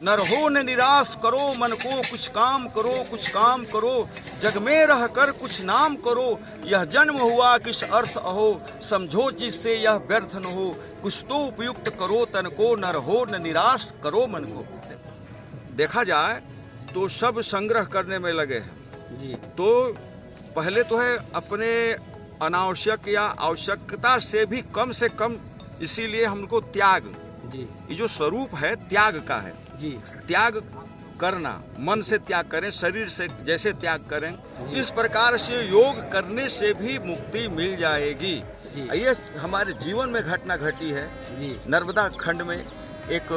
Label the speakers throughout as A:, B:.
A: न रहो न निराश करो मन को, कुछ काम करो कुछ काम करो, जग में रह कर कुछ नाम करो, यह जन्म हुआ किस अर्थ अहो, समझो जिससे यह व्यर्थ न हो, कुछ तो उपयुक्त करो तन को, न रहो न निराश करो मन को। देखा जाए तो सब संग्रह करने में लगे हैं जी। तो पहले तो है अपने अनावश्यक या आवश्यकता से भी कम, इसीलिए हमको त्याग जी, ये जो स्वरूप है त्याग का है जी। त्याग करना, मन से त्याग करें, शरीर से जैसे त्याग करें, इस प्रकार से योग करने से भी मुक्ति मिल जाएगी। ये हमारे जीवन में घटना घटी है जी। नर्मदा खंड में एक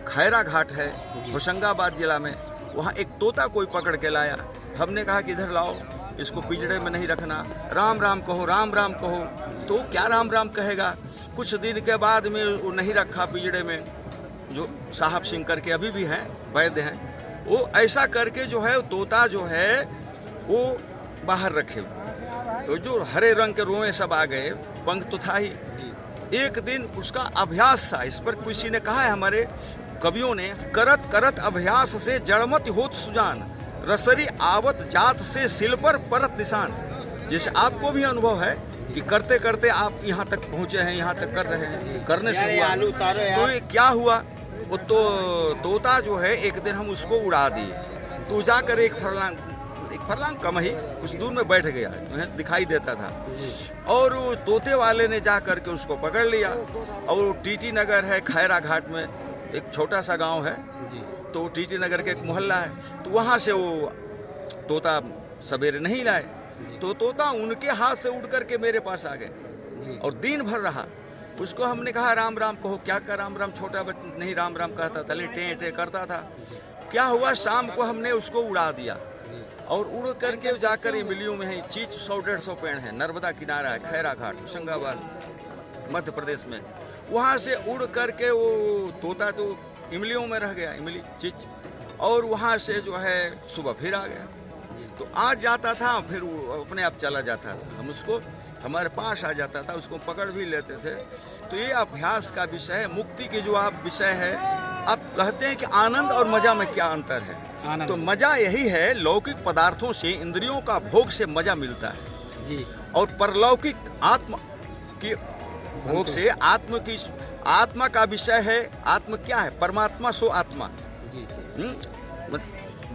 A: खैरा घाट है होशंगाबाद जिला में, वहाँ एक तोता कोई पकड़ के लाया। हमने कहा कि इधर लाओ, इसको पिंजड़े में नहीं रखना, राम राम कहो, राम राम कहो। तो क्या राम राम कहेगा। कुछ दिन के बाद में वो नहीं रखा पिंजड़े में, जो साहब सिंह करके अभी भी हैं, वैद्य हैं, वो ऐसा करके जो है तोता जो है वो बाहर रखे, वो जो हरे रंग के रोए सब आ गए, पंख तो था ही। एक दिन उसका अभ्यास था, इस पर किसी ने कहा है हमारे कवियों ने, करत करत अभ्यास से जड़मत होत सुजान, रसरी आवत जात से सिल पर परत निशान। जैसे आपको भी अनुभव है कि करते करते आप यहाँ तक पहुँचे हैं, यहाँ तक कर रहे हैं, करने से हुआ तो ये क्या हुआ, वो तो तोता जो है एक दिन हम उसको उड़ा दिए, तो जाकर एक फरलांग कम ही कुछ दूर में बैठ गया, तो दिखाई देता था, और तोते वाले ने जा करके उसको पकड़ लिया। और टीटी नगर है खैरा घाट में, एक छोटा सा गांव है, तो टीटी नगर के एक मोहल्ला है, तो वहाँ से वो तोता सवेरे नहीं लाए, तो तोता उनके हाथ से उड़ करके मेरे पास आ गए और दिन भर रहा। उसको हमने कहा राम राम कहो, क्या का राम राम, छोटा बच्चा नहीं राम राम कहता था, टे टे करता था। क्या हुआ, शाम को हमने उसको उड़ा दिया और उड़ करके जाकर इमलियों में है, चीज 100-150 पेड़ है, नर्मदा किनारा है, खैरा घाट होशंगाबाद मध्य प्रदेश में, वहाँ से उड़ करके वो तोता तो इमलियों में रह गया, इमली चीज, और वहाँ से जो है सुबह फिर आ गया। तो आज जाता था, फिर वो अपने आप चला जाता था, हम उसको हमारे पास आ जाता था, उसको पकड़ भी लेते थे। तो ये अभ्यास का विषय है, मुक्ति की जो आप विषय है। आप कहते हैं कि आनंद और मजा में क्या अंतर है, तो मजा यही है, लौकिक पदार्थों से, इंद्रियों का भोग से मजा मिलता है जी, और परलौकिक आत्मा की भोग से आत्मा का विषय है। आत्मा क्या है, परमात्मा सो आत्मा जी।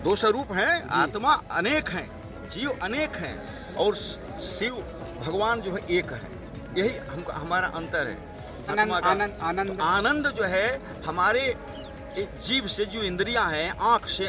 A: दो स्वरूप हैं, आत्मा अनेक हैं, जीव अनेक हैं, और शिव भगवान जो है एक है। यही हमारा अंतर है। आनंद जो है हमारे एक जीव से, जो इंद्रियां हैं, आँख से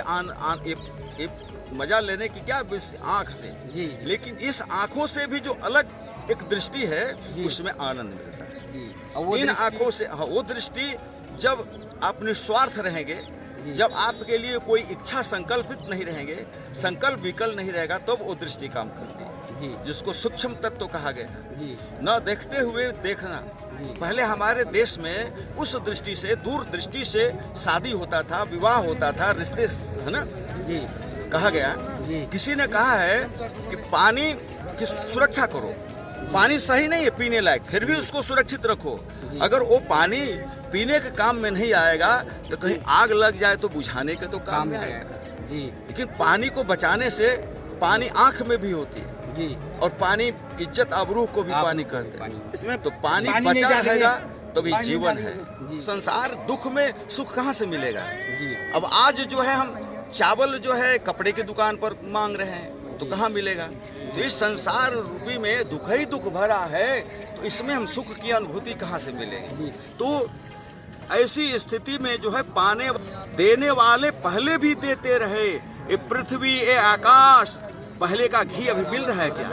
A: मजा लेने की क्या आँख से जी, लेकिन इस आँखों से भी जो अलग एक दृष्टि है, उसमें आनंद मिलता है जी। इन आँखों से वो दृष्टि, जब आप निस्वार्थ रहेंगे, जब आपके लिए कोई इच्छा संकल्पित नहीं रहेंगे, संकल्प विकल्प नहीं रहेगा, तब वो दृष्टि काम करती है जी, जिसको सूक्ष्म तत्व कहा गया है जी। न देखते हुए देखना जी। पहले हमारे देश में उस दृष्टि से, दूर दृष्टि से शादी होता था, विवाह होता था, रिश्ते है ना जी, कहा गया जी। किसी ने कहा है कि पानी की सुरक्षा करो, पानी सही नहीं है पीने लायक, फिर भी उसको सुरक्षित रखो। अगर वो पानी पीने के काम में नहीं आएगा, तो कहीं आग लग जाए तो बुझाने के तो काम में आएगा जी। लेकिन पानी को बचाने से, पानी आँख में भी होती है जी, और पानी इज्जत आबरू को भी पानी कहते हैं। इसमें तो पानी बचा रहेगा तो भी जीवन है। संसार दुख में सुख कहाँ से मिलेगा जी। अब आज जो है हम चावल जो है कपड़े की दुकान पर मांग रहे हैं, तो कहाँ मिलेगा। तो इस संसार रूपी में दुख ही दुख भरा है, तो इसमें हम सुख की अनुभूति कहाँ से मिलेगी। तो ऐसी स्थिति में जो है पाने देने वाले पहले भी देते रहे, ये पृथ्वी ये आकाश, पहले का घी अभी मिल रहा है क्या,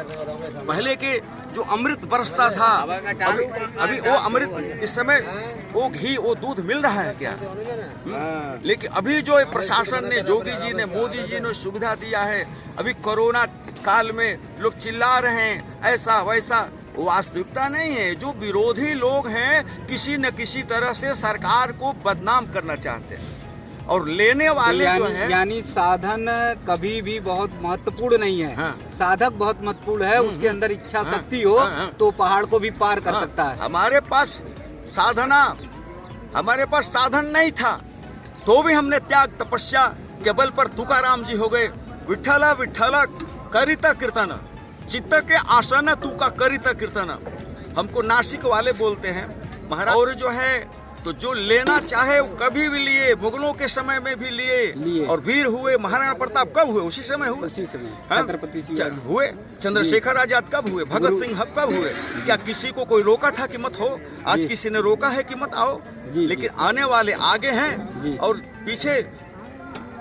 A: पहले के जो अमृत बरसता था, अभी वो अमृत इस समय, वो घी वो दूध मिल रहा है क्या। लेकिन अभी जो प्रशासन ने, जोगी जी ने, मोदी जी ने सुविधा दिया है, अभी कोरोना काल में लोग चिल्ला रहे हैं ऐसा वैसा, वास्तविकता नहीं है। जो विरोधी लोग हैं, किसी न किसी तरह से सरकार को बदनाम करना चाहते हैं, और लेने वाले जो है,
B: यानी साधन कभी भी बहुत महत्वपूर्ण नहीं है। हाँ। साधक बहुत महत्वपूर्ण है, उसके अंदर इच्छा शक्ति हो तो पहाड़ को भी पार कर सकता है।
A: हमारे पास साधन नहीं था, तो भी हमने त्याग तपस्या के बल पर तुकाराम जी हो गए। विठ्ठला विठ्ठला करिता कीर्तन, चित्त के आसन तू का करिता कीर्तन। हमको नासिक वाले बोलते हैं महाराज। और जो है तो जो लेना चाहे वो कभी भी लिए, मुगलों के समय में भी लिए। और वीर हुए, महाराणा प्रताप कब हुए? उसी समय हुए।
B: उसी समय
A: हाँ?
B: छत्रपति
A: हुए। चंद्रशेखर आजाद कब हुए? भगत सिंह कब हुए? क्या किसी को कोई रोका था कि मत हो? आज किसी ने रोका है कि मत आओ? लेकिन आने वाले आगे हैं और पीछे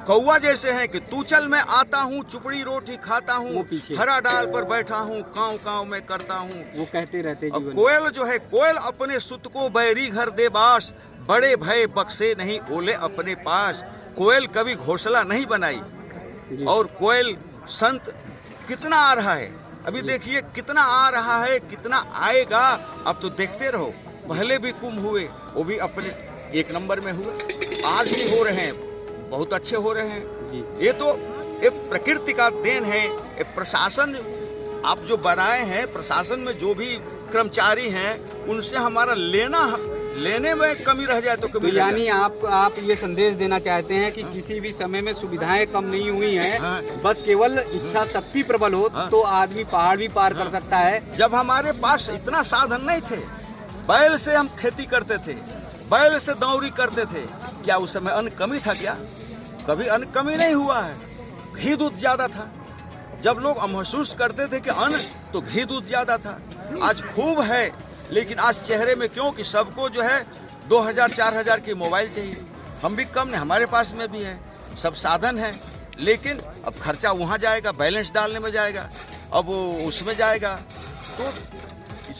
A: कौवा जैसे हैं कि तू चल मैं आता हूँ, चुपड़ी रोटी खाता हूँ, हरा डाल पर बैठा हूँ, काँव काँव मैं करता हूँ।
B: वो कहते रहते।
A: और कोयल जो है, कोयल अपने सुत को बैरी घर दे बास, बड़े भय बक्से नहीं ओले अपने पास। कोयल कभी घोंसला नहीं बनाई। और कोयल संत कितना आ रहा है, अभी देखिए कितना आ रहा है, कितना आएगा। अब तो देखते रहो। पहले भी कुंभ हुए, वो भी अपने 1 नंबर में हुए। आज भी हो रहे हैं, बहुत अच्छे हो रहे हैं। ये तो एक प्रकृति का देन है। एक प्रशासन आप जो बनाए हैं, प्रशासन में जो भी कर्मचारी हैं, उनसे हमारा लेने में कमी रह जाए तो कभी।
B: तो यानी आप ये संदेश देना चाहते हैं कि किसी भी समय में सुविधाएं कम नहीं हुई हैं, बस केवल इच्छा शक्ति प्रबल हो तो आदमी पहाड़ भी पार कर सकता है।
A: जब हमारे पास इतना साधन नहीं थे, बैल से हम खेती करते थे, बैल से दौरी करते थे, क्या उस समय अन्न कमी था? क्या कभी अन्न कमी नहीं हुआ है। घी दूध ज्यादा था। जब लोग महसूस करते थे कि अन्न तो घी दूध ज्यादा था। आज खूब है, लेकिन आज चेहरे में क्यों कि सबको जो है 2000-4000 की मोबाइल चाहिए। हम भी कम नहीं, हमारे पास में भी है, सब साधन है, लेकिन अब खर्चा वहाँ जाएगा, बैलेंस डालने में जाएगा, अब वो उसमें जाएगा। तो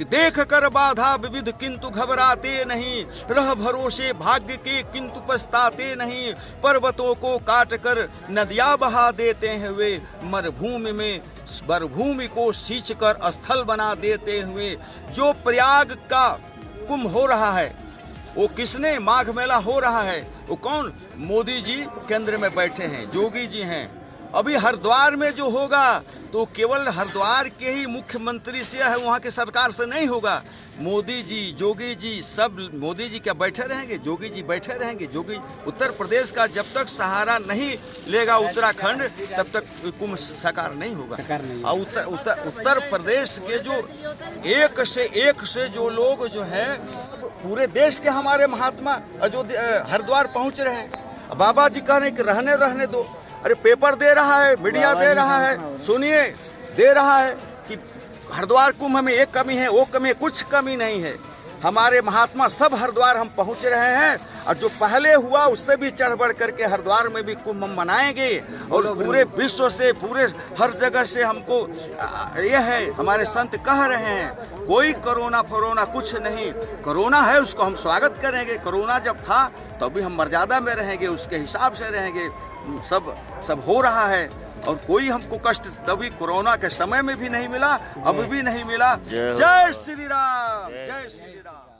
A: देख कर बाधा विविध किंतु घबराते नहीं, रह भरोसे भाग्य के किंतु पछताते नहीं। पर्वतों को काट कर नदियाँ बहा देते हैं वे, मरुभूमि में मरुभूमि को सींच कर स्थल बना देते हुए। जो प्रयाग का कुंभ हो रहा है, वो किसने? माघ मेला हो रहा है, वो कौन? मोदी जी केंद्र में बैठे हैं, योगी जी हैं। अभी हरिद्वार में जो होगा तो केवल हरिद्वार के ही मुख्यमंत्री से है, वहाँ के सरकार से नहीं होगा। मोदी जी, योगी जी, सब मोदी जी क्या बैठे रहेंगे? योगी जी बैठे रहेंगे। योगी उत्तर प्रदेश का जब तक सहारा नहीं लेगा उत्तराखंड, तब तक कुंभ साकार नहीं होगा। और उत्तर प्रदेश के जो एक से जो लोग जो है, पूरे देश के हमारे महात्मा अयोध्या हरिद्वार पहुँच रहे हैं। बाबा जी कह रहे हैं कि रहने दो। अरे पेपर दे रहा है, मीडिया दे रहा है, सुनिए, दे रहा है कि हरिद्वार कुंभ में एक कमी है, वो कमी है, कुछ कमी नहीं है। हमारे महात्मा सब हरिद्वार हम पहुंच रहे हैं, और जो पहले हुआ उससे भी चढ़ बढ़ करके हरिद्वार में भी कुंभ हम मनाएंगे। और पूरे विश्व से, पूरे हर जगह से हमको ये है, हमारे संत कह रहे हैं, कोई कोरोना फोरोना कुछ नहीं। कोरोना है उसको हम स्वागत करेंगे। कोरोना जब था तो अभी हम मर्यादा में रहेंगे, उसके हिसाब से रहेंगे। सब हो रहा है और कोई हमको कष्ट तभी कोरोना के समय में भी नहीं मिला, अब भी नहीं मिला। जय श्री राम, जय श्री राम।